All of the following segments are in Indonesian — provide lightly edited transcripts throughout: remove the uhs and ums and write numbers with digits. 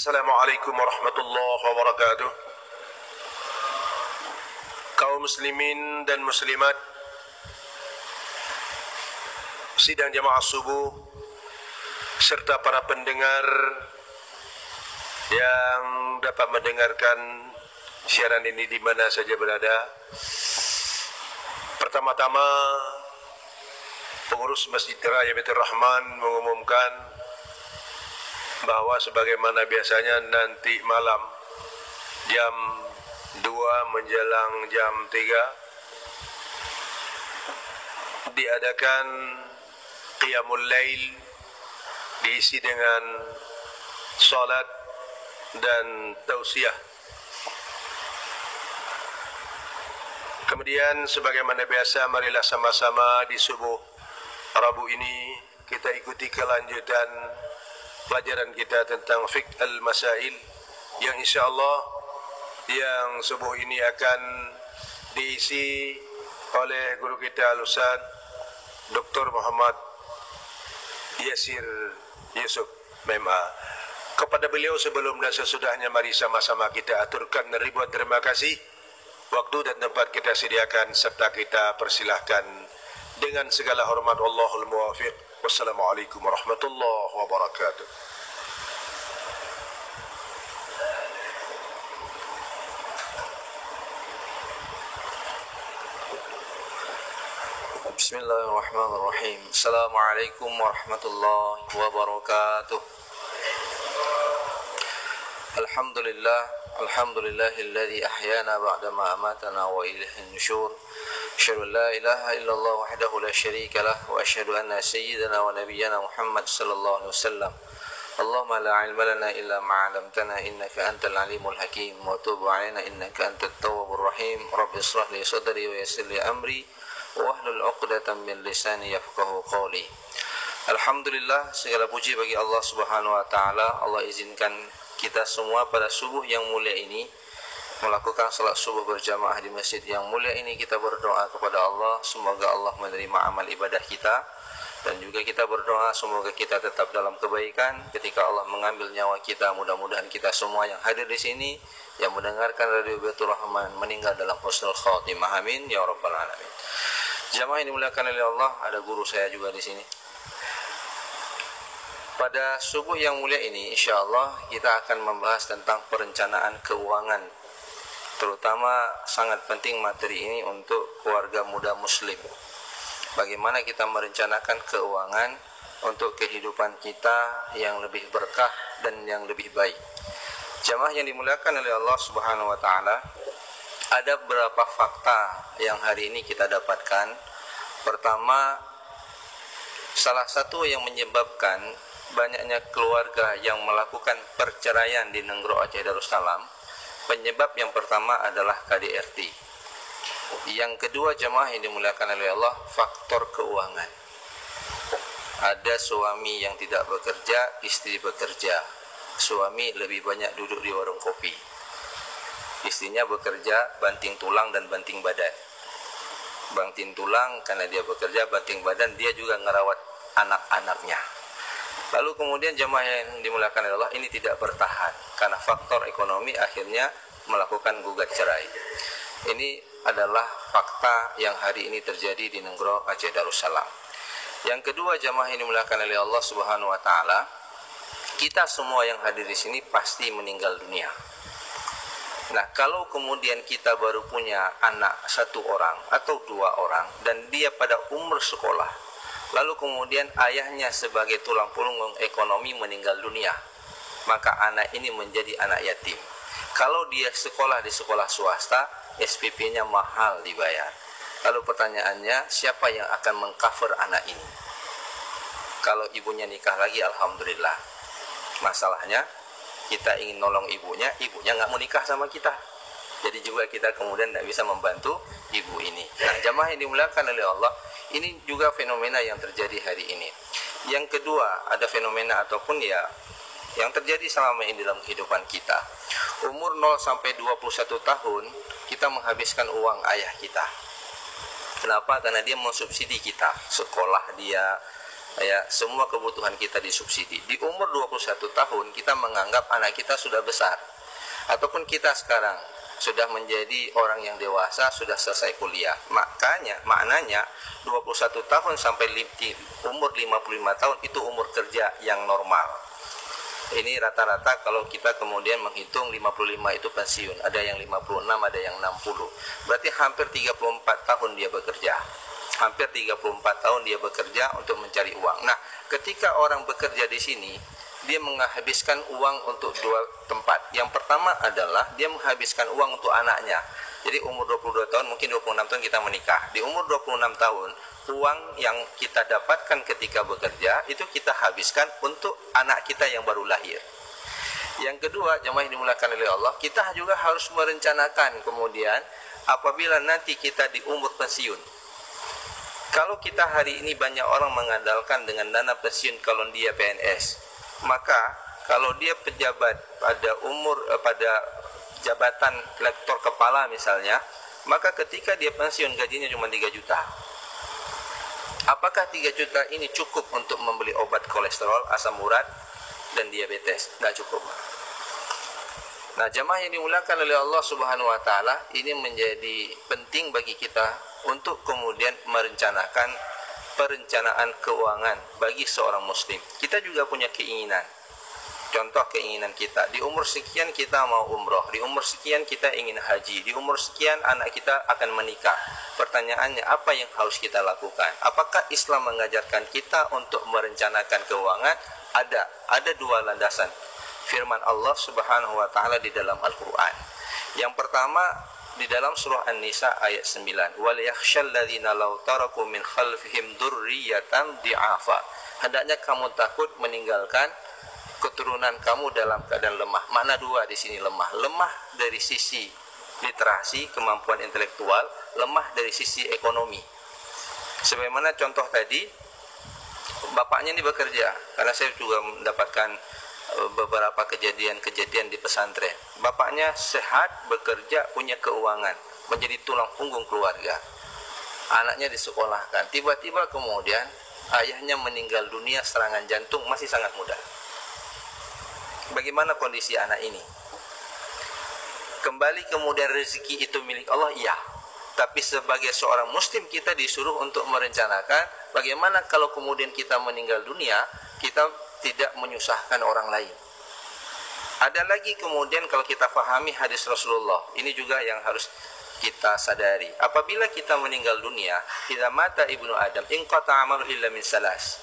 Assalamualaikum warahmatullahi wabarakatuh. Kaum muslimin dan muslimat, sidang jamaah subuh serta para pendengar yang dapat mendengarkan siaran ini di mana saja berada. Pertama-tama, pengurus Masjid Raya Baitur Rahman mengumumkan bahwa sebagaimana biasanya nanti malam jam 2 menjelang jam 3 diadakan Qiyamul Lail, diisi dengan salat dan tausiah. Kemudian sebagaimana biasa, marilah sama-sama di subuh Rabu ini kita ikuti kelanjutan pelajaran kita tentang fiqh al-masail yang insyaallah yang subuh ini akan diisi oleh guru kita Al-Ustaz Dr. Muhammad Yasir Yusuf Mema. Kepada beliau sebelum dan sesudahnya, mari sama-sama kita aturkan ribuan terima kasih. Waktu dan tempat kita sediakan serta kita persilahkan dengan segala hormat. Allahul muwafiq. Wassalamualaikum warahmatullahi wabarakatuh. Bismillahirrahmanirrahim. Assalamualaikum warahmatullahi wabarakatuh. Alhamdulillahilladzi ahyana ba'dama amatana wa ilaihin nusyur. Asyhadu an la ilaha illallah wahdahu la syarika lah wa asyhadu anna sayyidana wa nabiyyana Muhammad sallallahu alaihi wasallam. Allahumma la ilma lana illa ma 'allamtana innaka antal alimul hakim wa tub 'alaina innaka antat tawwabur rahim. Rabbi ishrah li sadri wa yassir li amri wahlul 'uqdatam min lisani yafqahu qawli. Alhamdulillah, segala puji bagi Allah Subhanahu wa taala. Allah izinkan kita semua pada subuh yang mulia ini melakukan salat subuh berjamaah di masjid yang mulia ini. Kita berdoa kepada Allah semoga Allah menerima amal ibadah kita, dan juga kita berdoa semoga kita tetap dalam kebaikan ketika Allah mengambil nyawa kita. Mudah-mudahan kita semua yang hadir di sini, yang mendengarkan Radio Baitur Rahman, meninggal dalam husnul khatimah. Amin ya rabbal alamin. Jamaah ini dimuliakan oleh Allah, ada guru saya juga di sini. Pada subuh yang mulia ini insyaallah kita akan membahas tentang perencanaan keuangan. Terutama sangat penting materi ini untuk keluarga muda muslim. Bagaimana kita merencanakan keuangan untuk kehidupan kita yang lebih berkah dan yang lebih baik. Jamaah yang dimuliakan oleh Allah Subhanahu wa taala, ada beberapa fakta yang hari ini kita dapatkan. Pertama, salah satu yang menyebabkan banyaknya keluarga yang melakukan perceraian di Nenggro Aceh Darussalam, penyebab yang pertama adalah KDRT. Yang kedua, jamaah yang dimuliakan oleh Allah, faktor keuangan. Ada suami yang tidak bekerja, istri bekerja. Suami lebih banyak duduk di warung kopi. Istrinya bekerja banting tulang dan banting badan. Banting tulang karena dia bekerja, banting badan dia juga ngerawat anak-anaknya. Lalu kemudian jemaah yang dimuliakan Allah, ini tidak bertahan karena faktor ekonomi, akhirnya melakukan gugat cerai. Ini adalah fakta yang hari ini terjadi di Nenggro Aceh Darussalam. Yang kedua, jemaah yang dimuliakan oleh Allah Subhanahu wa taala, kita semua yang hadir di sini pasti meninggal dunia. Nah, kalau kemudian kita baru punya anak 1 orang atau 2 orang dan dia pada umur sekolah, lalu kemudian ayahnya sebagai tulang punggung ekonomi meninggal dunia, maka anak ini menjadi anak yatim. Kalau dia sekolah di sekolah swasta, SPP-nya mahal dibayar. Lalu pertanyaannya, siapa yang akan mengcover anak ini? Kalau ibunya nikah lagi, alhamdulillah. Masalahnya, kita ingin nolong ibunya nggak mau nikah sama kita. Jadi juga kita kemudian tidak bisa membantu ibu ini. Nah, jamaah yang dimuliakan oleh Allah, ini juga fenomena yang terjadi hari ini. Yang kedua, ada fenomena ataupun yang terjadi selama ini dalam kehidupan kita. Umur 0 sampai 21 tahun, kita menghabiskan uang ayah kita. Kenapa? Karena dia mensubsidi kita. Sekolah dia, Ya, semua kebutuhan kita disubsidi. Di umur 21 tahun kita menganggap anak kita sudah besar. Ataupun kita sekarang sudah menjadi orang yang dewasa, sudah selesai kuliah. Maknanya 21 tahun sampai umur 55 tahun itu umur kerja yang normal. Ini rata-rata kalau kita kemudian menghitung 55 itu pensiun. Ada yang 56, ada yang 60. Berarti hampir 34 tahun dia bekerja. Hampir 34 tahun dia bekerja untuk mencari uang. Nah, ketika orang bekerja di sini, dia menghabiskan uang untuk dua tempat. Yang pertama adalah dia menghabiskan uang untuk anaknya. Jadi umur 22 tahun, mungkin 26 tahun kita menikah. Di umur 26 tahun, uang yang kita dapatkan ketika bekerja, itu kita habiskan untuk anak kita yang baru lahir. Yang kedua, jemaah yang dimuliakan oleh Allah, kita juga harus merencanakan kemudian apabila nanti kita di umur pensiun. Kalau kita hari ini banyak orang mengandalkan dengan dana pensiun kalau dia PNS, maka kalau dia pejabat pada jabatan lektor kepala misalnya, maka ketika dia pensiun gajinya cuma 3 juta. Apakah 3 juta ini cukup untuk membeli obat kolesterol, asam urat, dan diabetes? Tidak cukup. Nah, jemaah yang dimuliakan oleh Allah Subhanahu wa taala, ini menjadi penting bagi kita untuk kemudian merencanakan perencanaan keuangan bagi seorang muslim. Kita juga punya keinginan. Contoh keinginan kita, di umur sekian kita mau umroh, di umur sekian kita ingin haji, di umur sekian anak kita akan menikah. Pertanyaannya, apa yang harus kita lakukan? Apakah Islam mengajarkan kita untuk merencanakan keuangan? Ada dua landasan firman Allah Subhanahu wa taala di dalam Al-Qur'an. Yang pertama di dalam surah An-Nisa ayat 9, wal yakhshal ladzina law taraku min khalfihim dzurriyyatan dhi'afa. Hendaknya kamu takut meninggalkan keturunan kamu dalam keadaan lemah. Makna dua di sini lemah. Lemah dari sisi literasi, kemampuan intelektual, lemah dari sisi ekonomi. Sebagaimana contoh tadi, bapaknya ini bekerja, karena saya juga mendapatkan beberapa kejadian-kejadian di pesantren. Bapaknya sehat, bekerja, punya keuangan, menjadi tulang punggung keluarga. Anaknya disekolahkan. Tiba-tiba kemudian ayahnya meninggal dunia serangan jantung, masih sangat muda. Bagaimana kondisi anak ini? Kembali kemudian rezeki itu milik Allah, iya. Tapi sebagai seorang muslim kita disuruh untuk merencanakan bagaimana kalau kemudian kita meninggal dunia, kita tidak menyusahkan orang lain. Ada lagi kemudian kalau kita fahami hadis Rasulullah, ini juga yang harus kita sadari. Apabila kita meninggal dunia, idza mata ibnu Adam inqata amalu illa min salas.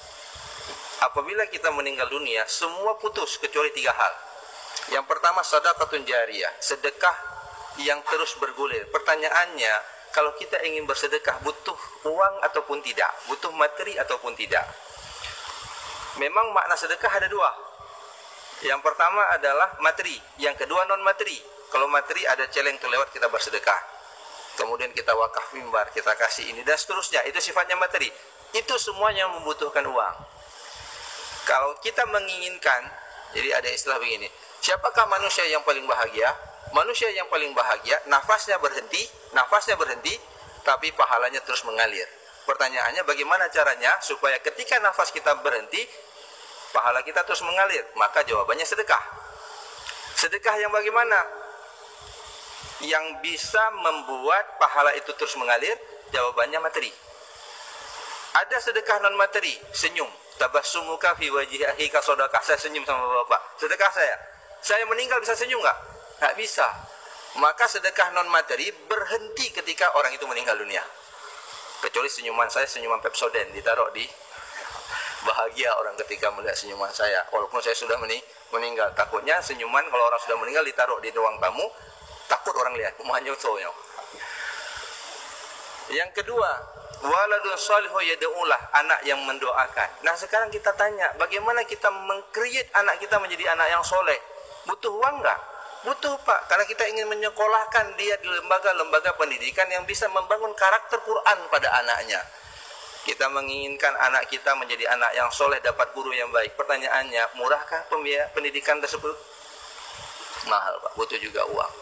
Apabila kita meninggal dunia, semua putus kecuali 3 hal. Yang pertama, sedekahun jariyah, sedekah yang terus bergulir. Pertanyaannya, kalau kita ingin bersedekah, butuh uang ataupun tidak? Butuh materi ataupun tidak? Memang makna sedekah ada dua. Yang pertama adalah materi, yang kedua non materi. Kalau materi ada celeng tuh lewat kita bersedekah. Kemudian kita wakaf mimbar, kita kasih ini dan seterusnya. Itu sifatnya materi. Itu semuanya membutuhkan uang. Kalau kita menginginkan, jadi ada istilah begini. Siapakah manusia yang paling bahagia? Manusia yang paling bahagia, nafasnya berhenti, tapi pahalanya terus mengalir. Pertanyaannya, bagaimana caranya supaya ketika nafas kita berhenti, pahala kita terus mengalir? Maka jawabannya sedekah. Sedekah yang bagaimana? Yang bisa membuat pahala itu terus mengalir? Jawabannya materi. Ada sedekah non materi, senyum. Tabassumuka fi wajhi akhika shadaqah. Saya senyum sama bapak. Sedekah saya. Saya meninggal bisa senyum enggak? Enggak bisa. Maka sedekah non materi berhenti ketika orang itu meninggal dunia. Kecuali senyuman saya, senyuman Pepsodent, ditaruh di bahagia orang ketika melihat senyuman saya. Walaupun saya sudah meninggal, takutnya senyuman kalau orang sudah meninggal ditaruh di ruang tamu, takut orang lihat. Yang kedua, waladun shalihu yad'ulah, anak yang mendoakan. Nah, sekarang kita tanya, bagaimana kita meng-create anak kita menjadi anak yang soleh? Butuh uang enggak? Butuh, Pak, karena kita ingin menyekolahkan dia di lembaga-lembaga pendidikan yang bisa membangun karakter Quran pada anaknya. Kita menginginkan anak kita menjadi anak yang soleh, dapat guru yang baik. Pertanyaannya, murahkah pembiayaan pendidikan tersebut? Mahal, Pak, butuh juga uang.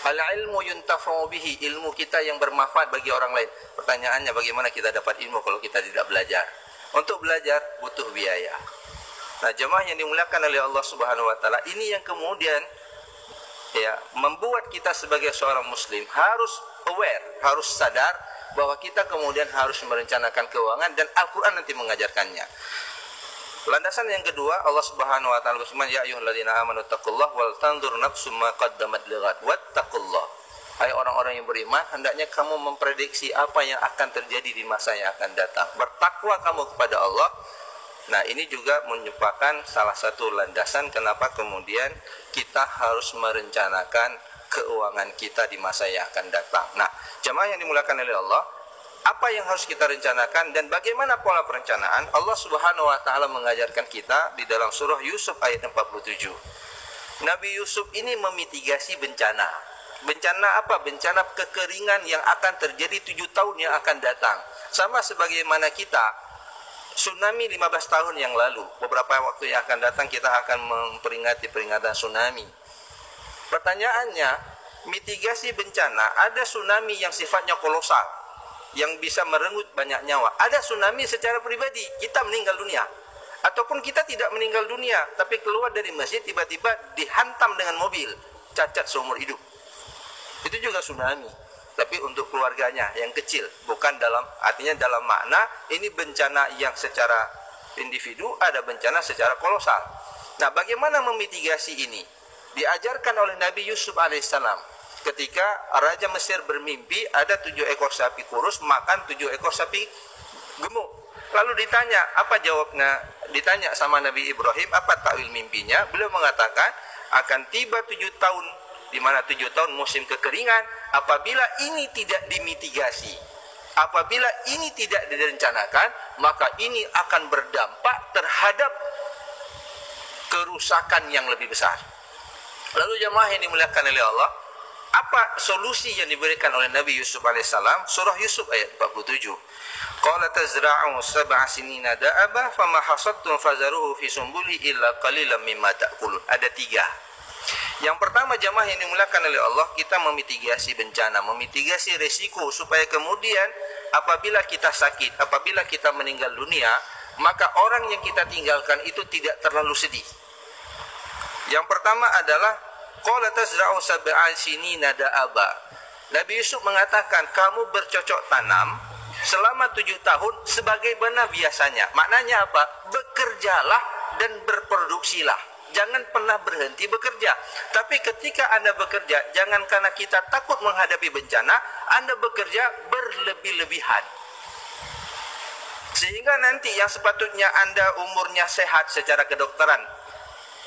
Al-ilmu yuntafa'u bihi, ilmu kita yang bermanfaat bagi orang lain. Pertanyaannya, bagaimana kita dapat ilmu kalau kita tidak belajar? Untuk belajar butuh biaya. Nah, jemaah yang dimuliakan oleh Allah Subhanahu wa taala, ini yang kemudian ya membuat kita sebagai seorang muslim harus aware, harus sadar bahwa kita kemudian harus merencanakan keuangan, dan Al-Qur'an nanti mengajarkannya. Landasan yang kedua, Allah Subhanahu wa taala berfirman, ya ayyuhalladzina amanu taqullaha wal tanzur nafsum ma qaddamat lighad wattaqullaha. Hai orang-orang yang beriman, hendaknya kamu memprediksi apa yang akan terjadi di masa yang akan datang. Bertakwa kamu kepada Allah. Nah, ini juga merupakan salah satu landasan kenapa kemudian kita harus merencanakan keuangan kita di masa yang akan datang. Nah, jemaah yang dimuliakan oleh Allah, apa yang harus kita rencanakan dan bagaimana pola perencanaan? Allah Subhanahu wa taala mengajarkan kita di dalam surah Yusuf ayat 47. Nabi Yusuf ini memitigasi bencana. Bencana apa? Bencana kekeringan yang akan terjadi 7 tahun yang akan datang. Sama sebagaimana kita, tsunami 15 tahun yang lalu, beberapa waktu yang akan datang kita akan memperingati peringatan tsunami. Pertanyaannya, mitigasi bencana, ada tsunami yang sifatnya kolosal, yang bisa merenggut banyak nyawa. Ada tsunami secara pribadi, kita meninggal dunia. Ataupun kita tidak meninggal dunia, tapi keluar dari masjid tiba-tiba dihantam dengan mobil, cacat seumur hidup. Itu juga tsunami, tapi untuk keluarganya yang kecil, bukan artinya dalam makna ini bencana yang secara individu, ada bencana secara kolosal. Nah, bagaimana memitigasi ini? Diajarkan oleh Nabi Yusuf alaihissalam. Ketika Raja Mesir bermimpi ada 7 ekor sapi kurus makan 7 ekor sapi gemuk. Lalu ditanya, apa jawabnya? Ditanya sama Nabi Ibrahim, apa takwil mimpinya? Beliau mengatakan akan tiba 7 tahun, di mana 7 tahun musim kekeringan. Apabila ini tidak dimitigasi, apabila ini tidak direncanakan, maka ini akan berdampak terhadap kerusakan yang lebih besar. Lalu jemaah yang dimuliakan oleh Allah, apa solusi yang diberikan oleh Nabi Yusuf alaihissalam? Surah Yusuf ayat 47. Qala tazra'u sab'a sinina da'aba fama hasadtum fazaruhu fi sumbuli illa qalilan mimma ta'kulun. Ada 3. Yang pertama, jemaah yang dimuliakan oleh Allah, kita memitigasi bencana, memitigasi resiko supaya kemudian apabila kita sakit, apabila kita meninggal dunia, maka orang yang kita tinggalkan itu tidak terlalu sedih. Yang pertama adalah qala tazra'u sab'a sinina da'aba. Nabi Yusuf mengatakan, kamu bercocok tanam selama 7 tahun sebagaimana biasanya. Maknanya apa? Bekerjalah dan berproduksilah. Jangan pernah berhenti bekerja. Tapi ketika Anda bekerja, jangan karena kita takut menghadapi bencana, Anda bekerja berlebih-lebihan. Sehingga nanti yang sepatutnya Anda umurnya sehat secara kedokteran,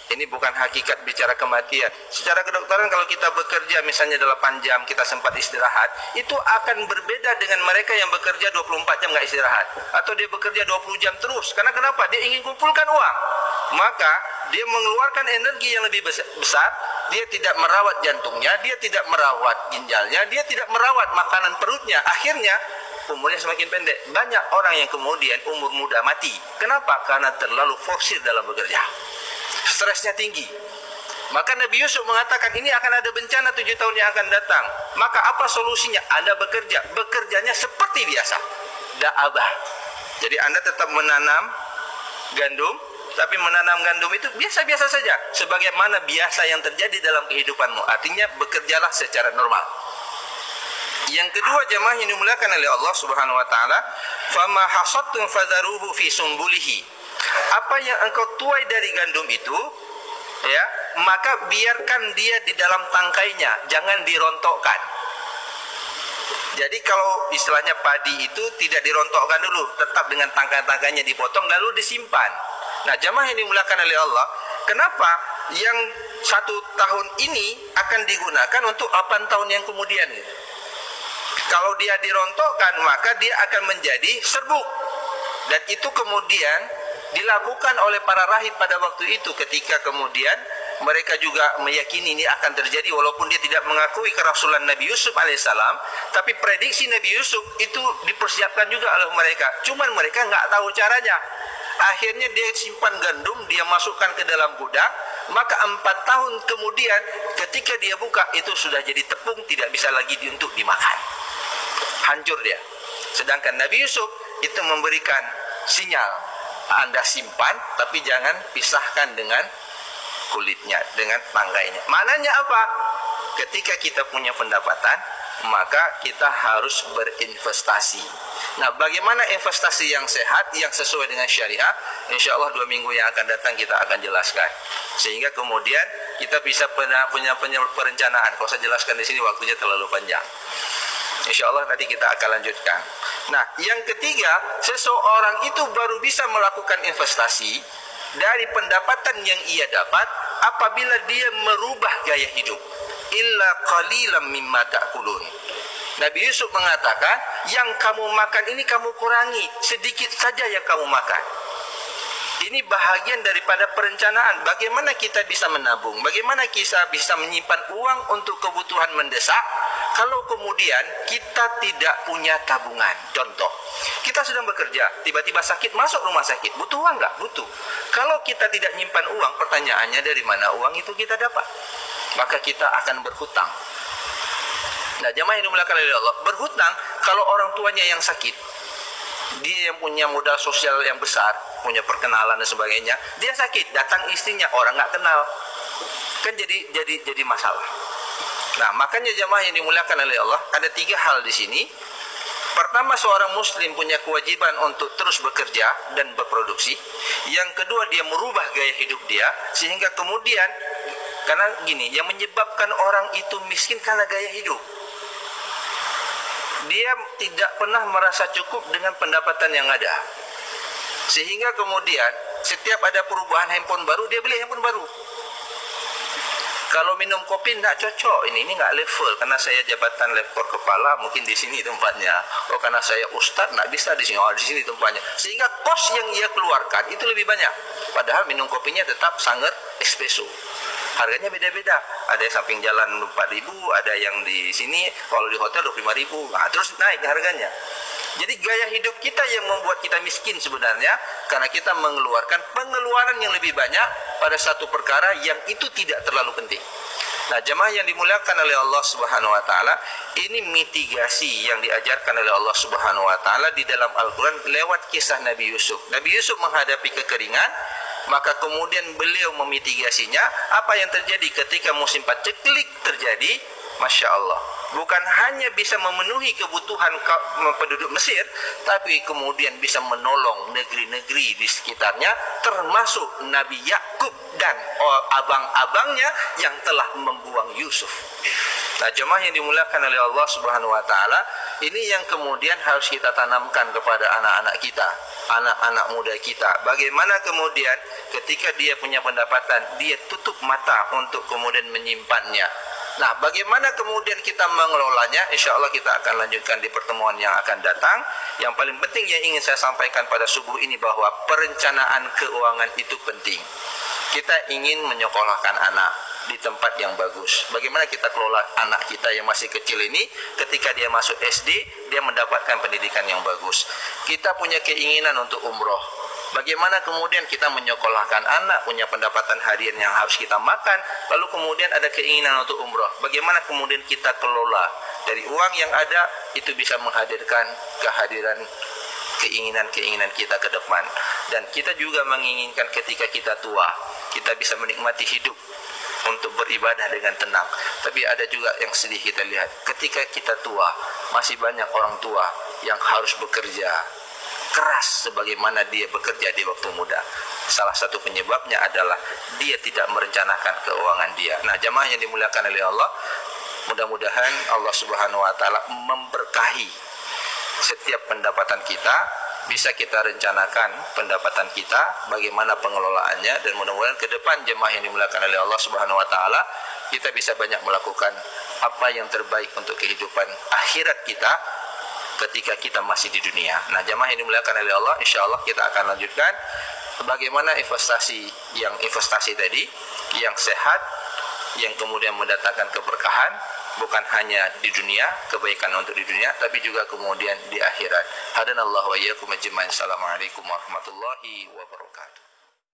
ini bukan hakikat bicara kematian. Secara kedokteran kalau kita bekerja misalnya 8 jam, kita sempat istirahat, itu akan berbeda dengan mereka yang bekerja 24 jam nggak istirahat. Atau dia bekerja 20 jam terus. Karena kenapa? Dia ingin kumpulkan uang. Maka dia mengeluarkan energi yang lebih besar, dia tidak merawat jantungnya, dia tidak merawat ginjalnya, dia tidak merawat makanan perutnya. Akhirnya umurnya semakin pendek. Banyak orang yang kemudian umur muda mati. Kenapa? Karena terlalu forsir dalam bekerja. Stresnya tinggi. Maka Nabi Yusuf mengatakan ini akan ada bencana 7 tahun yang akan datang. Maka apa solusinya? Anda bekerja. Bekerjanya seperti biasa. Da'abah. Jadi Anda tetap menanam gandum, tapi menanam gandum itu biasa-biasa saja, sebagaimana biasa yang terjadi dalam kehidupanmu. Artinya bekerjalah secara normal. Yang kedua, jemaah yang dimuliakan oleh Allah Subhanahu wa taala, fama hasadtum fadharuhu fi sumbulihi. Apa yang engkau tuai dari gandum itu, ya, maka biarkan dia di dalam tangkainya, jangan dirontokkan. Jadi kalau istilahnya padi itu tidak dirontokkan dulu, tetap dengan tangkai-tangkainya dipotong lalu disimpan. Nah, jemaah yang dimuliakan oleh Allah, kenapa yang 1 tahun ini akan digunakan untuk 8 tahun yang kemudian? Kalau dia dirontokkan, maka dia akan menjadi serbuk. Dan itu kemudian dilakukan oleh para rahib pada waktu itu, ketika kemudian mereka juga meyakini ini akan terjadi walaupun dia tidak mengakui kerasulan Nabi Yusuf alaihissalam, tapi prediksi Nabi Yusuf itu dipersiapkan juga oleh mereka. Cuman mereka nggak tahu caranya. Akhirnya dia simpan gandum, dia masukkan ke dalam gudang, maka 4 tahun kemudian ketika dia buka itu sudah jadi tepung, tidak bisa lagi untuk dimakan. Hancur dia. Sedangkan Nabi Yusuf itu memberikan sinyal. Anda simpan, tapi jangan pisahkan dengan kulitnya, dengan tanggainya. Maknanya apa? Ketika kita punya pendapatan, maka kita harus berinvestasi. Nah, bagaimana investasi yang sehat, yang sesuai dengan syariah? Insya Allah 2 minggu yang akan datang kita akan jelaskan. Sehingga kemudian kita bisa punya perencanaan. Kalau saya jelaskan di sini waktunya terlalu panjang. Insya Allah nanti kita akan lanjutkan. Nah, yang ketiga, seseorang itu baru bisa melakukan investasi dari pendapatan yang ia dapat apabila dia merubah gaya hidup. Illa qalilan mimma ta'kulun. Nabi Yusuf mengatakan, yang kamu makan ini kamu kurangi, sedikit saja yang kamu makan. Ini bahagian daripada perencanaan. Bagaimana kita bisa menabung? Bagaimana kita bisa menyimpan uang untuk kebutuhan mendesak kalau kemudian kita tidak punya tabungan? Contoh, kita sedang bekerja, tiba-tiba sakit, masuk rumah sakit. Butuh uang nggak? Butuh. Kalau kita tidak nyimpan uang, pertanyaannya dari mana uang itu kita dapat? Maka kita akan berhutang. Nah, jemaah yang dimuliakan oleh Allah, berhutang kalau orang tuanya yang sakit, dia yang punya modal sosial yang besar, punya perkenalan dan sebagainya, dia sakit, datang istrinya, orang nggak kenal, kan jadi masalah. Nah, makanya jemaah yang dimuliakan oleh Allah, ada 3 hal di sini. Pertama, seorang muslim punya kewajiban untuk terus bekerja dan berproduksi. Yang kedua, dia merubah gaya hidup dia, sehingga kemudian, karena gini, yang menyebabkan orang itu miskin karena gaya hidup. Dia tidak pernah merasa cukup dengan pendapatan yang ada. Sehingga kemudian setiap ada perubahan handphone baru, dia beli handphone baru. Kalau minum kopi tidak cocok, ini nggak level, karena saya jabatan lektor kepala, mungkin di sini tempatnya. Oh, karena saya ustadz, nggak bisa di sini. Oh, di sini tempatnya. Sehingga kos yang ia keluarkan itu lebih banyak. Padahal minum kopinya tetap sangat espresso. Harganya beda-beda. Ada yang samping jalan 4.000, ada yang di sini kalau di hotel 25.000. Nah, terus naik harganya. Jadi gaya hidup kita yang membuat kita miskin sebenarnya, karena kita mengeluarkan pengeluaran yang lebih banyak pada satu perkara yang itu tidak terlalu penting. Nah, jemaah yang dimuliakan oleh Allah Subhanahu wa taala, ini mitigasi yang diajarkan oleh Allah Subhanahu wa taala di dalam Al-Qur'an lewat kisah Nabi Yusuf. Nabi Yusuf menghadapi kekeringan, maka kemudian beliau memitigasinya. Apa yang terjadi ketika musim paceklik terjadi? Masya Allah, bukan hanya bisa memenuhi kebutuhan penduduk Mesir, tapi kemudian bisa menolong negeri-negeri di sekitarnya, termasuk Nabi Yakub dan abang-abangnya yang telah membuang Yusuf. Nah, jemaah yang dimuliakan oleh Allah Subhanahu wa taala, ini yang kemudian harus kita tanamkan kepada anak-anak kita, anak-anak muda kita. Bagaimana kemudian ketika dia punya pendapatan, dia tutup mata untuk kemudian menyimpannya. Nah, bagaimana kemudian kita mengelolanya? Insya Allah kita akan lanjutkan di pertemuan yang akan datang. Yang paling penting yang ingin saya sampaikan pada subuh ini, bahwa perencanaan keuangan itu penting. Kita ingin menyekolahkan anak di tempat yang bagus. Bagaimana kita kelola anak kita yang masih kecil ini, ketika dia masuk SD, dia mendapatkan pendidikan yang bagus. Kita punya keinginan untuk umroh. Bagaimana kemudian kita menyekolahkan anak, punya pendapatan harian yang harus kita makan, lalu kemudian ada keinginan untuk umroh. Bagaimana kemudian kita kelola dari uang yang ada, itu bisa menghadirkan kehadiran keinginan-keinginan kita ke depan. Dan kita juga menginginkan ketika kita tua, kita bisa menikmati hidup untuk beribadah dengan tenang. Tapi ada juga yang sedih kita lihat, ketika kita tua, masih banyak orang tua yang harus bekerja keras sebagaimana dia bekerja di waktu muda. Salah satu penyebabnya adalah dia tidak merencanakan keuangan dia. Nah, jemaah yang dimuliakan oleh Allah, mudah-mudahan Allah Subhanahu wa taala memberkahi setiap pendapatan kita, bisa kita rencanakan pendapatan kita, bagaimana pengelolaannya, dan mudah-mudahan ke depan jemaah yang dimuliakan oleh Allah Subhanahu wa taala, kita bisa banyak melakukan apa yang terbaik untuk kehidupan akhirat kita ketika kita masih di dunia. Nah, jemaah yang dimuliakan oleh Allah, insya Allah kita akan lanjutkan bagaimana investasi tadi yang sehat, yang kemudian mendatangkan keberkahan, bukan hanya di dunia, kebaikan untuk di dunia, tapi juga kemudian di akhirat. Hadanallahu wa iyyakum ajma'in. Assalamualaikum warahmatullahi wabarakatuh.